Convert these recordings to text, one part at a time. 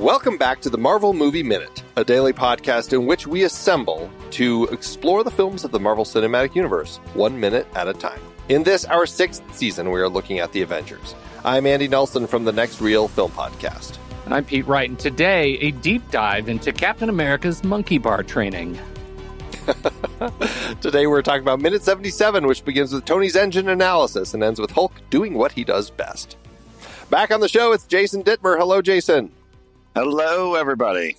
Welcome back to the Marvel Movie Minute, a daily podcast in which we assemble to explore the films of the Marvel Cinematic Universe, 1 minute at a time. In this, our 6th season, we are looking at the Avengers. I'm Andy Nelson from the Next Reel Film Podcast. And I'm Pete Wright, and today, a deep dive into Captain America's monkey bar training. Today we're talking about Minute 77, which begins with Tony's engine analysis and ends with Hulk doing what he does best. Back on the show, it's Jason Dittmer. Hello, Jason. Hello, everybody.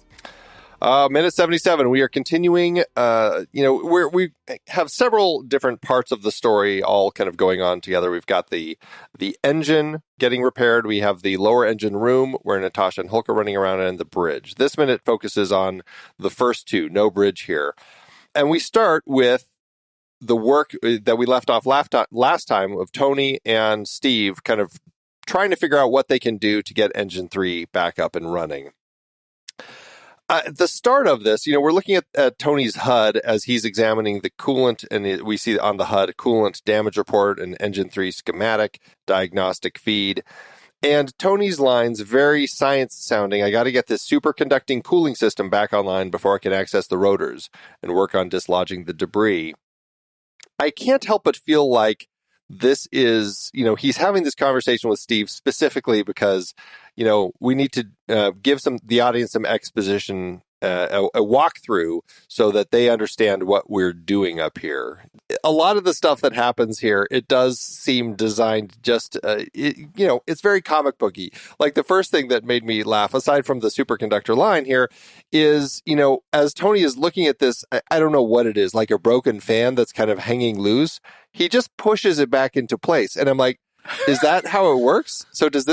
Minute 77. We are continuing. We have several different parts of the story all kind of going on together. We've got the engine getting repaired. We have the lower engine room where Natasha and Hulk are running around, and the bridge. This minute focuses on the first two. No bridge here. And we start with the work that we left off last time of Tony and Steve kind of trying to figure out what they can do to get Engine 3 back up and running. At the start of this, we're looking at Tony's HUD as he's examining the coolant, and we see on the HUD coolant damage report and Engine 3 schematic, diagnostic feed. And Tony's lines, very science-sounding. I got to get this superconducting cooling system back online before I can access the rotors and work on dislodging the debris. I can't help but feel like this is, he's having this conversation with Steve specifically because, we need to give the audience some exposition, a walkthrough so that they understand what we're doing up here. A lot of the stuff that happens here, it does seem designed just, it's very comic booky. Like the first thing that made me laugh, aside from the superconductor line here, is, as Tony is looking at this, I don't know what it is, like a broken fan that's kind of hanging loose. He just pushes it back into place. And I'm like, is that how it works? So is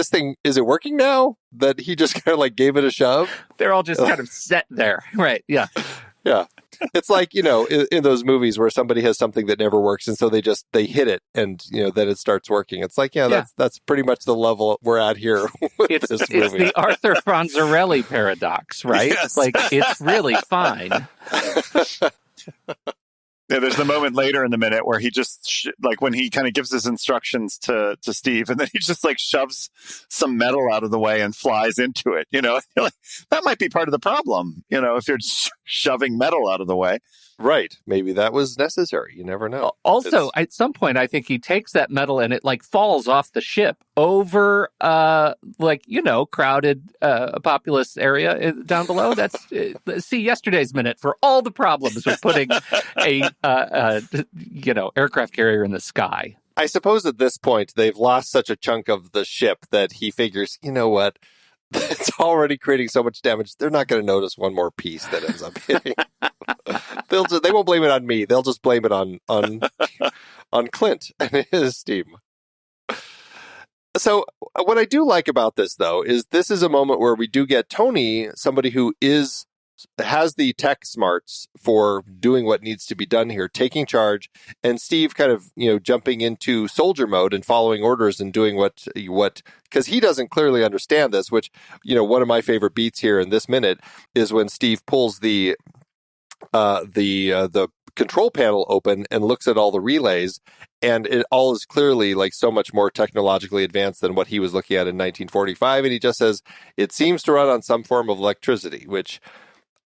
it working now that he just kind of like gave it a shove? They're all just kind of set there. Right. Yeah. Yeah. It's like, in those movies where somebody has something that never works. And so they hit it and, then it starts working. It's like, that's pretty much the level we're at here with this movie. It's the Arthur Fonzarelli paradox, right? Yes. Like, it's really fine. Yeah, there's the moment later in the minute where he just, when he kind of gives his instructions to Steve, and then he just shoves some metal out of the way and flies into it. That might be part of the problem, if you're shoving metal out of the way. Right. Maybe that was necessary. You never know. Also, at some point, I think he takes that metal and it falls off the ship over, crowded, populous area down below. That's see yesterday's minute for all the problems with putting a aircraft carrier in the sky. I suppose at this point they've lost such a chunk of the ship that he figures, you know what? It's already creating so much damage. They're not going to notice one more piece that ends up hitting. They won't blame it on me. They'll just blame it on Clint and his team. So what I do like about this, though, is this is a moment where we do get Tony, somebody who has the tech smarts for doing what needs to be done here, taking charge, and Steve kind of, jumping into soldier mode and following orders and doing what because he doesn't clearly understand this, which, one of my favorite beats here in this minute is when Steve pulls the control panel open and looks at all the relays, and it all is clearly so much more technologically advanced than what he was looking at in 1945. And he just says, it seems to run on some form of electricity, which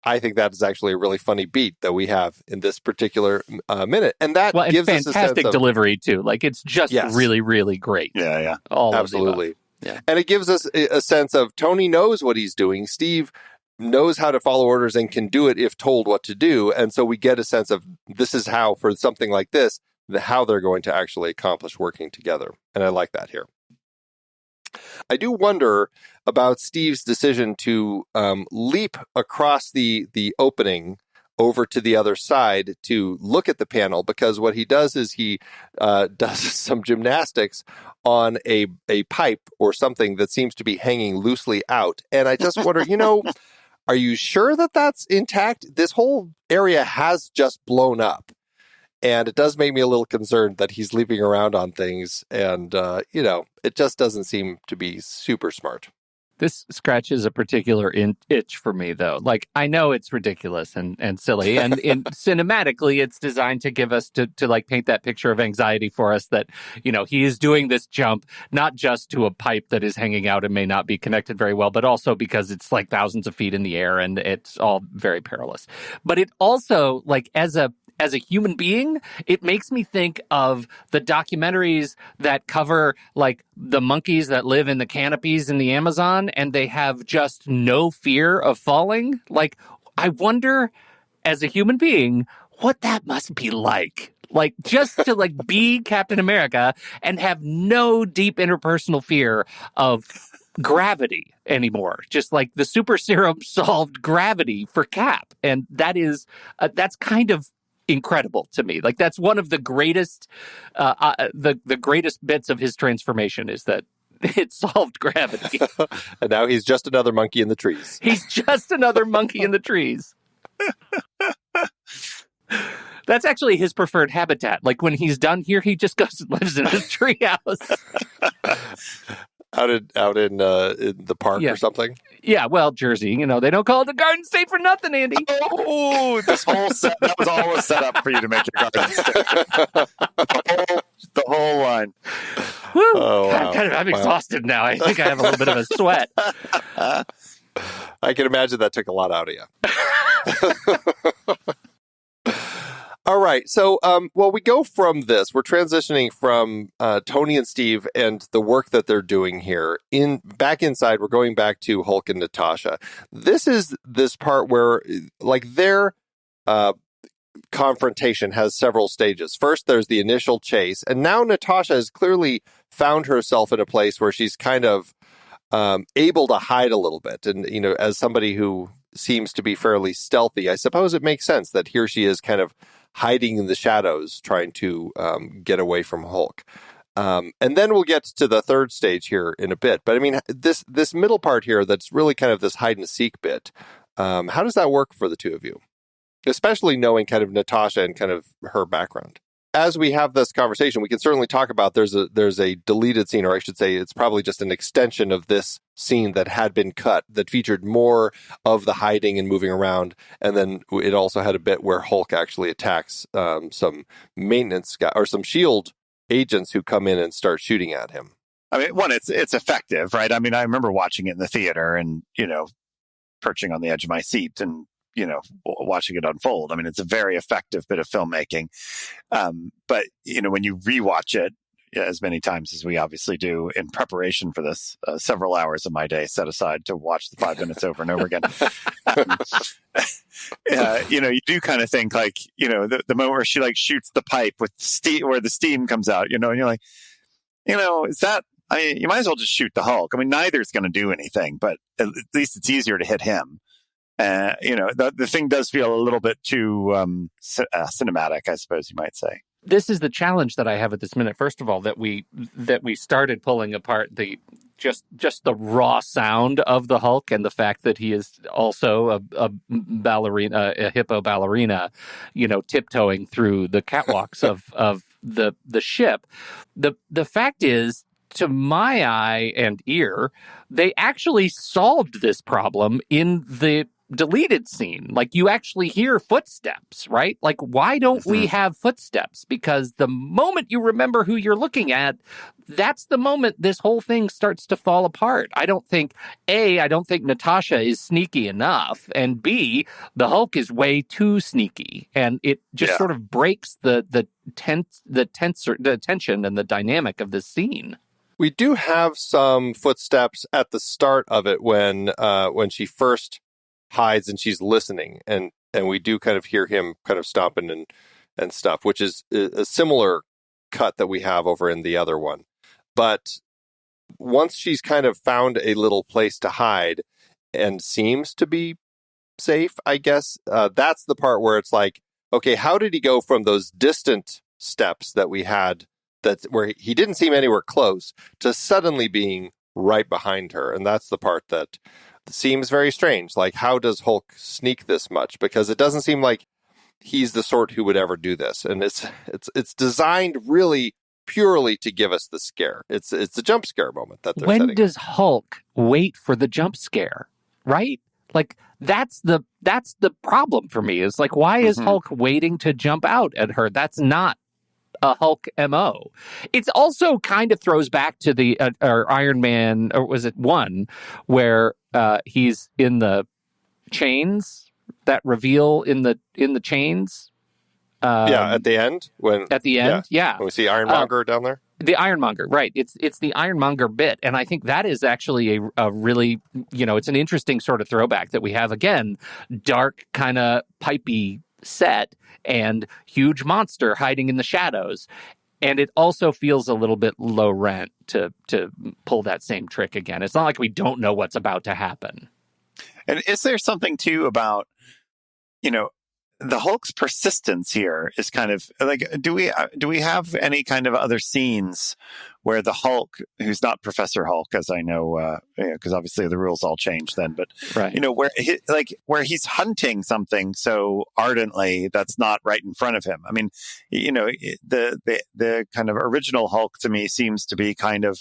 I think that is actually a really funny beat that we have in this particular minute. And that gives us a fantastic sense of delivery too. It's just really, really great. Yeah. Absolutely. Yeah. And it gives us a sense of Tony knows what he's doing. Steve knows how to follow orders and can do it if told what to do. And so we get a sense of this is how, for something like this, how they're going to actually accomplish working together. And I like that here. I do wonder about Steve's decision to leap across the opening over to the other side to look at the panel, because what he does is he does some gymnastics on a pipe or something that seems to be hanging loosely out. And I just wonder, are you sure that that's intact? This whole area has just blown up. And it does make me a little concerned that he's leaping around on things. And, it just doesn't seem to be super smart. This scratches a particular itch for me, though. Like, I know it's ridiculous and silly, and cinematically, it's designed to give us to like paint that picture of anxiety for us that, he is doing this jump not just to a pipe that is hanging out and may not be connected very well, but also because it's like thousands of feet in the air and it's all very perilous. But it also, like, as a human being, it makes me think of the documentaries that cover like the monkeys that live in the canopies in the Amazon and they have just no fear of falling. Like, I wonder, as a human being, what that must be like. Like, just to like be Captain America and have no deep interpersonal fear of gravity anymore. Just like the super serum solved gravity for Cap. And that's kind of incredible to me. Like, that's one of the greatest, the greatest bits of his transformation is that it solved gravity. And now he's just another monkey in the trees. He's just another monkey in the trees. That's actually his preferred habitat. Like, when he's done here, he just goes and lives in a treehouse. Out in the park or something? Yeah, well, Jersey, they don't call it the Garden State for nothing, Andy. Oh, that was all a setup for you to make your Garden State. the whole line. Woo. Oh, wow. I'm exhausted now. I think I have a little bit of a sweat. I can imagine that took a lot out of you. All right. So, we go from this. We're transitioning from Tony and Steve and the work that they're doing here back inside. We're going back to Hulk and Natasha. This is this part where, like, their confrontation has several stages. First, there's the initial chase, and now Natasha has clearly found herself in a place where she's kind of able to hide a little bit. And, as somebody who seems to be fairly stealthy, I suppose it makes sense that here she is kind of hiding in the shadows, trying to get away from Hulk. And then we'll get to the third stage here in a bit. But I mean, this middle part here, that's really kind of this hide and seek bit. How does that work for the two of you? Especially knowing kind of Natasha and kind of her background. As we have this conversation, we can certainly talk about there's a deleted scene, or I should say it's probably just an extension of this scene that had been cut that featured more of the hiding and moving around. And then it also had a bit where Hulk actually attacks some maintenance guy or some SHIELD agents who come in and start shooting at him. I mean, one, it's effective, right? I mean, I remember watching it in the theater and, perching on the edge of my seat and, watching it unfold. I mean, it's a very effective bit of filmmaking. But, when you rewatch it, as many times as we obviously do in preparation for this, several hours of my day set aside to watch the 5 minutes over and over again. You do kind of think like, the moment where she like shoots the pipe with steam, where the steam comes out, and you're like, is that, you might as well just shoot the Hulk. I mean, neither's going to do anything, but at least it's easier to hit him. The thing does feel a little bit too cinematic, I suppose you might say. This is the challenge that I have at this minute. First of all, that we started pulling apart the just the raw sound of the Hulk and the fact that he is also a ballerina, a hippo ballerina, tiptoeing through the catwalks of the ship. The fact is, to my eye and ear, they actually solved this problem in the deleted scene. Like, you actually hear footsteps, right? Like, why don't we have footsteps? Because the moment you remember who you're looking at, that's the moment this whole thing starts to fall apart. I don't think Natasha is sneaky enough, and B, the Hulk is way too sneaky, and it just sort of breaks the tension and the dynamic of this scene. We do have some footsteps at the start of it when she first hides and she's listening, and we do kind of hear him kind of stomping and stuff, which is a similar cut that we have over in the other one. But once she's kind of found a little place to hide and seems to be safe, I guess, that's the part where it's like, okay, how did he go from those distant steps that we had where he didn't seem anywhere close to suddenly being right behind her? And that's the part that seems very strange. Like, how does Hulk sneak this much? Because it doesn't seem like he's the sort who would ever do this. And it's designed really purely to give us the scare. It's a jump scare moment that they're When setting. does Hulk wait for the jump scare? Right? Like that's the problem for me. Is like, why is Hulk waiting to jump out at her? That's not a Hulk MO. It's also kind of throws back to the or Iron Man, or was it 1, where he's in the chains, that reveal in the chains. At the end when yeah. when we see Ironmonger down there. The Ironmonger, right. It's the Ironmonger bit. And I think that is actually a really, it's an interesting sort of throwback that we have, again, dark, kind of pipey set and huge monster hiding in the shadows. And it also feels a little bit low rent to pull that same trick again. It's not like we don't know what's about to happen. And is there something, too, about, the Hulk's persistence here is kind of like, do we have any kind of other scenes where the Hulk, who's not Professor Hulk, as I know, because obviously the rules all change then, but right. Where he's hunting something so ardently that's not right in front of him. I mean, the kind of original Hulk to me seems to be kind of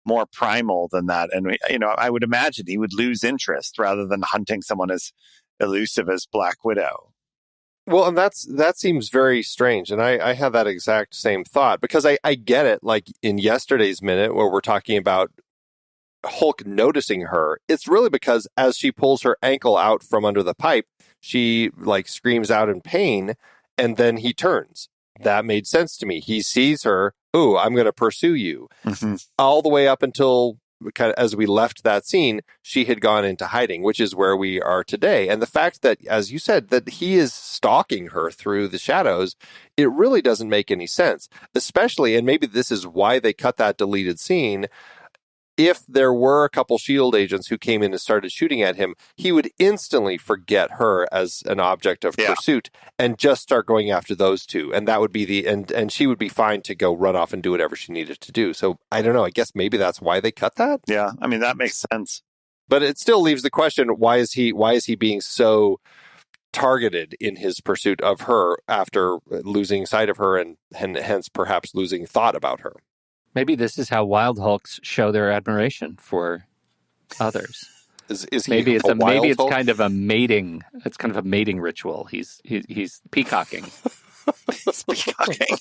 more primal than that, and I would imagine he would lose interest rather than hunting someone as elusive as Black Widow. Well, and that seems very strange. And I had that exact same thought, because I get it. Like in yesterday's minute where we're talking about Hulk noticing her, it's really because as she pulls her ankle out from under the pipe, she like screams out in pain, and then he turns. That made sense to me. He sees her. Ooh, I'm going to pursue you. All the way up until kind of as we left that scene, she had gone into hiding, which is where we are today. And the fact that, as you said, that he is stalking her through the shadows, it really doesn't make any sense. Especially, and maybe this is why they cut that deleted scene, if there were a couple SHIELD agents who came in and started shooting at him, he would instantly forget her as an object of pursuit and just start going after those two. And that would be and she would be fine to go run off and do whatever she needed to do. So I don't know. I guess maybe that's why they cut that. Yeah. I mean, that makes sense. But it still leaves the question, why is he being so targeted in his pursuit of her after losing sight of her and hence perhaps losing thought about her? Maybe this is how wild Hulks show their admiration for others. Is he maybe it's wild Hulk? kind of a mating. It's kind of a mating ritual. He's peacocking. He's peacocking.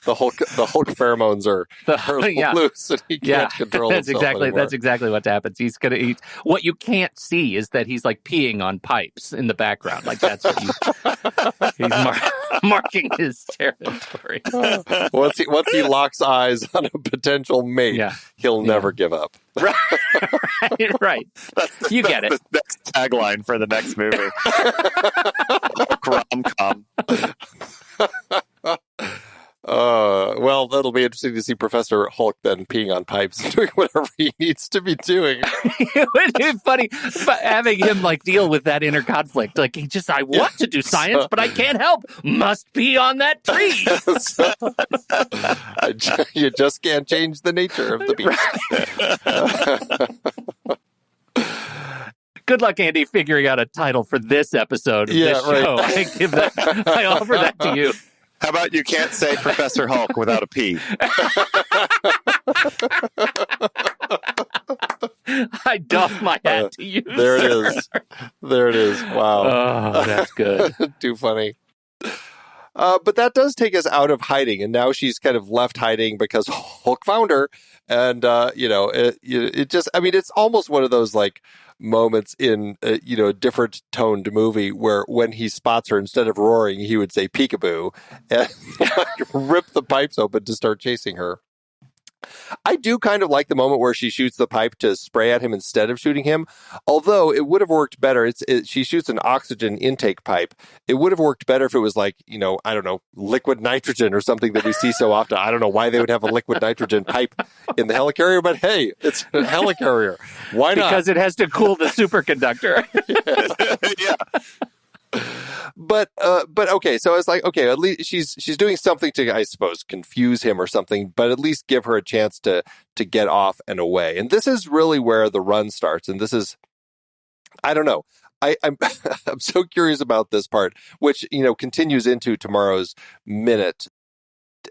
The Hulk pheromones are loose, and he can't control himself anymore. That's exactly what happens. He's gonna eat. What you can't see is that he's like peeing on pipes in the background. Like that's what he's marking his territory. Once he locks eyes on a potential mate, he'll never give up. Right. You get it. The next tagline for the next movie. Rom-com. Well, that'll be interesting to see Professor Hulk then peeing on pipes and doing whatever he needs to be doing. It would be funny having him like deal with that inner conflict. Like I want to do science, but I can't help. Must pee on that tree. You just can't change the nature of the beast. Good luck, Andy, figuring out a title for this episode of this show. Right. I offer that to you. How about you can't say Professor Hulk without a P? I doff my hat to you. There it is. There it is. Wow. Oh, that's good. Too funny. But that does take us out of hiding, and now she's kind of left hiding because Hulk found her, and it just, I mean, it's almost one of those like moments in a different toned movie where when he spots her, instead of roaring, he would say peekaboo and rip the pipes open to start chasing her. I do kind of like the moment where she shoots the pipe to spray at him instead of shooting him, although it would have worked better. She shoots an oxygen intake pipe. It would have worked better if it was like, I don't know, liquid nitrogen or something that we see so often. I don't know why they would have a liquid nitrogen pipe in the helicarrier, but hey, it's a helicarrier. Why not? Because it has to cool the superconductor. Yeah. But okay, so it's like, okay, at least she's doing something to, I suppose, confuse him or something, but at least give her a chance to get off and away. And this is really where the run starts. And this is, I don't know. I'm I'm so curious about this part, which, continues into tomorrow's minute.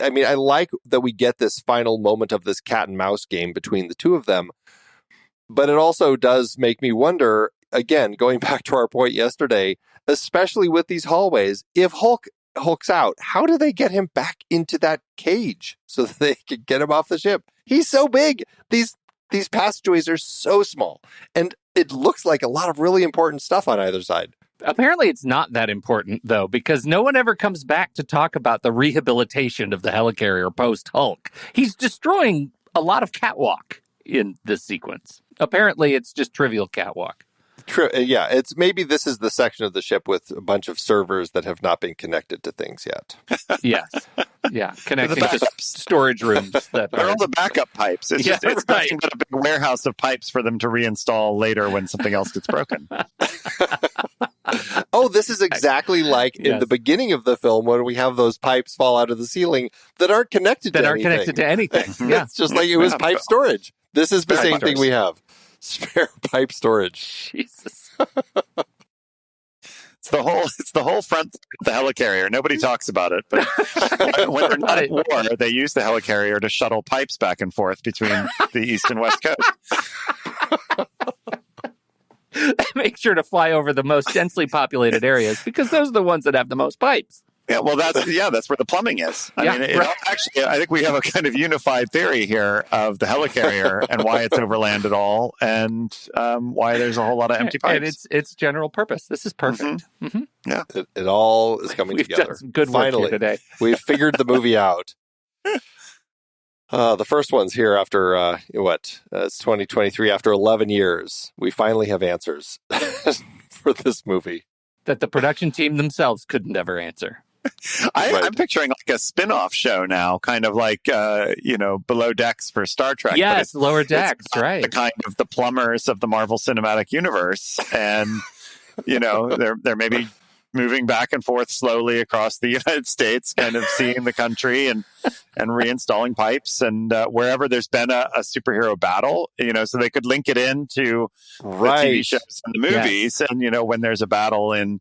I mean, I like that we get this final moment of this cat and mouse game between the two of them, but it also does make me wonder, again, going back to our point yesterday, especially with these hallways, if Hulk's out, how do they get him back into that cage so that they can get him off the ship? He's so big. These passageways are so small, and it looks like a lot of really important stuff on either side. Apparently it's not that important, though, because no one ever comes back to talk about the rehabilitation of the helicarrier post-Hulk. He's destroying a lot of catwalk in this sequence. Apparently it's just trivial catwalk. Yeah, it's maybe this is the section of the ship with a bunch of servers that have not been connected to things yet. Yes. Yeah, connecting to storage rooms. They're all the backup pipes. It's nothing but a big warehouse of pipes for them to reinstall later when something else gets broken. Oh, this is exactly like in the beginning of the film when we have those pipes fall out of the ceiling that aren't connected to anything. Yeah. It's just like it was pipe storage. This is the same thing we have. Spare pipe storage. Jesus. It's the whole front of the helicarrier. Nobody talks about it, but when they're not at war, they use the helicarrier to shuttle pipes back and forth between the East and West Coast. Make sure to fly over the most densely populated areas because those are the ones that have the most pipes. Yeah, well, that's where the plumbing is. Actually, I think we have a kind of unified theory here of the helicarrier and why it's overland at all, and why there's a whole lot of empty pipes. And it's general purpose. This is perfect. Mm-hmm. Mm-hmm. Yeah, it all is coming together. Done some good work here today. We've figured the movie out. The first one's here after it's 2023. After 11 years, we finally have answers for this movie that the production team themselves couldn't ever answer. I'm picturing like a spin-off show now, kind of like, Below Decks for Star Trek. Yes, Lower Decks, right. The kind of the plumbers of the Marvel Cinematic Universe. And, they're maybe moving back and forth slowly across the United States, kind of seeing the country and reinstalling pipes and wherever there's been a superhero battle, so they could link it into the TV shows and the movies. Yes. And, when there's a battle in,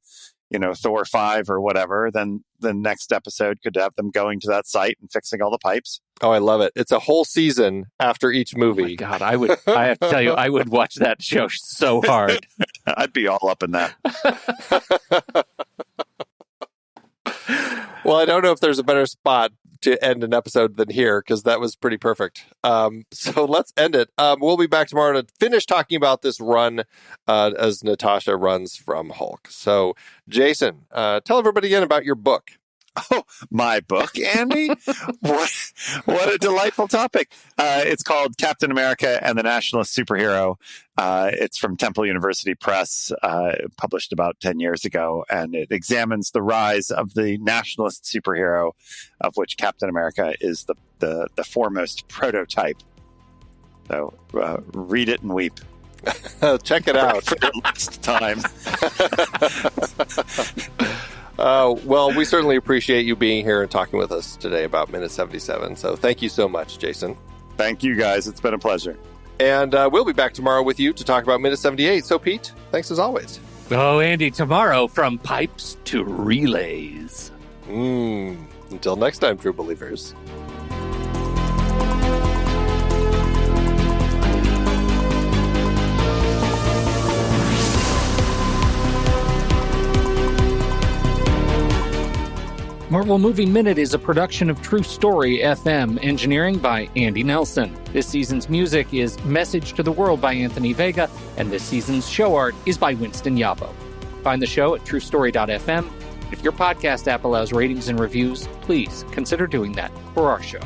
Thor 5 or whatever, then the next episode could have them going to that site and fixing all the pipes. Oh, I love it. It's a whole season after each movie. Oh my God, I have to tell you, I would watch that show so hard. I'd be all up in that. Well, I don't know if there's a better spot to end an episode than here, because that was pretty perfect. So let's end it. We'll be back tomorrow to finish talking about this run as Natasha runs from Hulk. So, Jason, tell everybody again about your book. Oh, my book, Andy? What a delightful topic. It's called Captain America and the Nationalist Superhero. It's from Temple University Press, published about 10 years ago, and it examines the rise of the nationalist superhero, of which Captain America is the foremost prototype. So read it and weep. Check it out. For the last time. Well, we certainly appreciate you being here and talking with us today about Minute 77. So thank you so much, Jason. Thank you, guys. It's been a pleasure. And we'll be back tomorrow with you to talk about Minute 78. So, Pete, thanks as always. Oh, Andy, tomorrow from pipes to relays. Until next time, true believers. Marvel Movie Minute is a production of True Story FM, engineering by Andy Nelson. This season's music is Message to the World by Anthony Vega, and this season's show art is by Winston Yabo. Find the show at truestory.fm. If your podcast app allows ratings and reviews, please consider doing that for our show.